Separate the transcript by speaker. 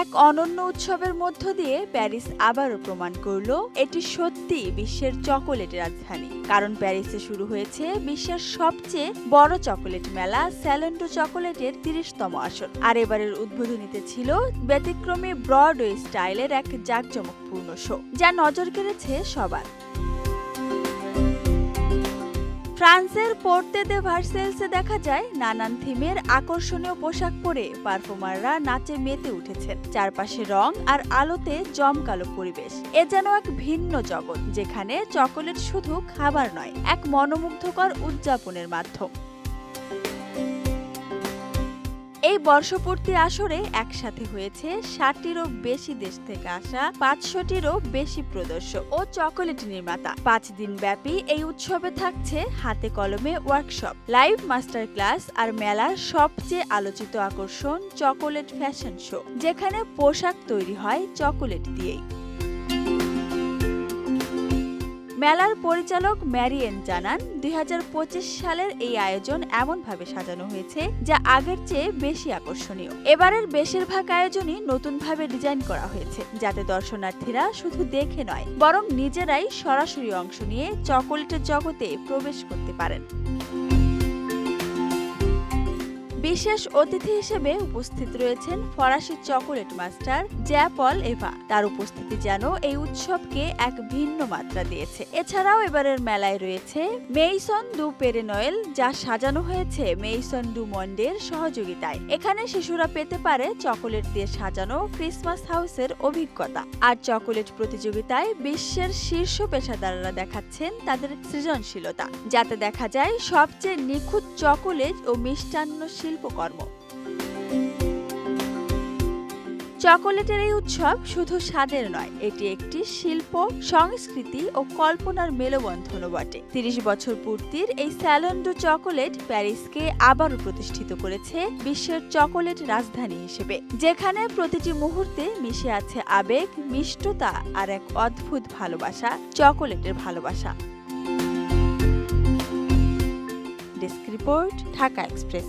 Speaker 1: এক অনন্য উৎসবের মধ্য দিয়ে প্যারিস আবারও প্রমাণ করল এটি সত্যি বিশ্বের চকোলেটের রাজধানী। কারণ প্যারিসে শুরু হয়েছে বিশ্বের সবচেয়ে বড় চকোলেট মেলা স্যালন ডু চকোলেটের ৩০তম আসর। আর এবারের উদ্বোধনীতে ছিল ব্যতিক্রমী ব্রডওয়ে স্টাইলের এক জাঁকজমকপূর্ণ শো, যা নজর কেড়েছে সবার। ফ্রান্সের পোর্তে দে ভার্সেলসে দেখা যায় নানান থিমের আকর্ষণীয় পোশাক পরে পারফর্মাররা নাচে মেতে উঠেছেন। চারপাশে রং আর আলোতে জমকালো পরিবেশ। এ যেন এক ভিন্ন জগৎ, যেখানে চকোলেট শুধু খাবার নয়, এক মনোমুগ্ধকর উদযাপনের মাধ্যম। এই বর্ষপূর্তি আসরে একসাথে হয়েছে ৬০টিরও বেশি দেশ থেকে আসা ৫০০টিরও বেশি প্রদর্শক ও চকোলেট নির্মাতা। ৫ দিন ব্যাপী এই উৎসবে থাকছে হাতে কলমে ওয়ার্কশপ, লাইভ মাস্টার ক্লাস আর মেলার সবচেয়ে আলোচিত আকর্ষণ চকোলেট ফ্যাশন শো, যেখানে পোশাক তৈরি হয় চকোলেট দিয়েই। মেলার পরিচালক ম্যারিয়েন জানান, ২০২৫ সালের এই আয়োজন এমনভাবে সাজানো হয়েছে যা আগের চেয়ে বেশি আকর্ষণীয়। এবারের বেশিরভাগ আয়োজনই নতুনভাবে ডিজাইন করা হয়েছে, যাতে দর্শনার্থীরা শুধু দেখে নয়, বরং নিজেরাই সরাসরি অংশ নিয়ে চকোলেটের জগতে প্রবেশ করতে পারেন। বিশেষ অতিথি হিসেবে উপস্থিত রয়েছেন ফরাসি চকোলেট মাস্টার জ্যা-পল এভা। তার উপস্থিতি যেন এই উৎসবকে এক ভিন্ন মাত্রা দিয়েছে। এছাড়াও এবারের মেলায় রয়েছে মেইসন দু পেরে নোয়েল, যা সাজানো হয়েছে মেইসন দু মন্ডের সহযোগিতায়। এখানে শিশুরা পেতে পারে চকোলেট দিয়ে সাজানো ক্রিসমাস হাউসের অভিজ্ঞতা। আর চকোলেট প্রতিযোগিতায় বিশ্বের শীর্ষ পেশাদাররা দেখাচ্ছেন তাদের সৃজনশীলতা, যাতে দেখা যায় সবচেয়ে নিখুঁত চকোলেট ও মিষ্টান্ন শিল্পকর্ম। চকোলেটের এই উৎসব শুধু স্বাদের নয়, এটি একটি শিল্প, সংস্কৃতি ও কল্পনার মেলবন্ধনও বটে। ৩০ বছর পূর্তির এই স্যালন ডু চকোলেট প্যারিসকে আবারও প্রতিষ্ঠিত করেছে বিশ্বের চকোলেট রাজধানী হিসেবে, যেখানে প্রতিটি মুহূর্তে মিশে আছে আবেগ, মিষ্টতা আর এক অদ্ভুত ভালোবাসা, চকোলেটের ভালোবাসা। Desk report, Dhaka express.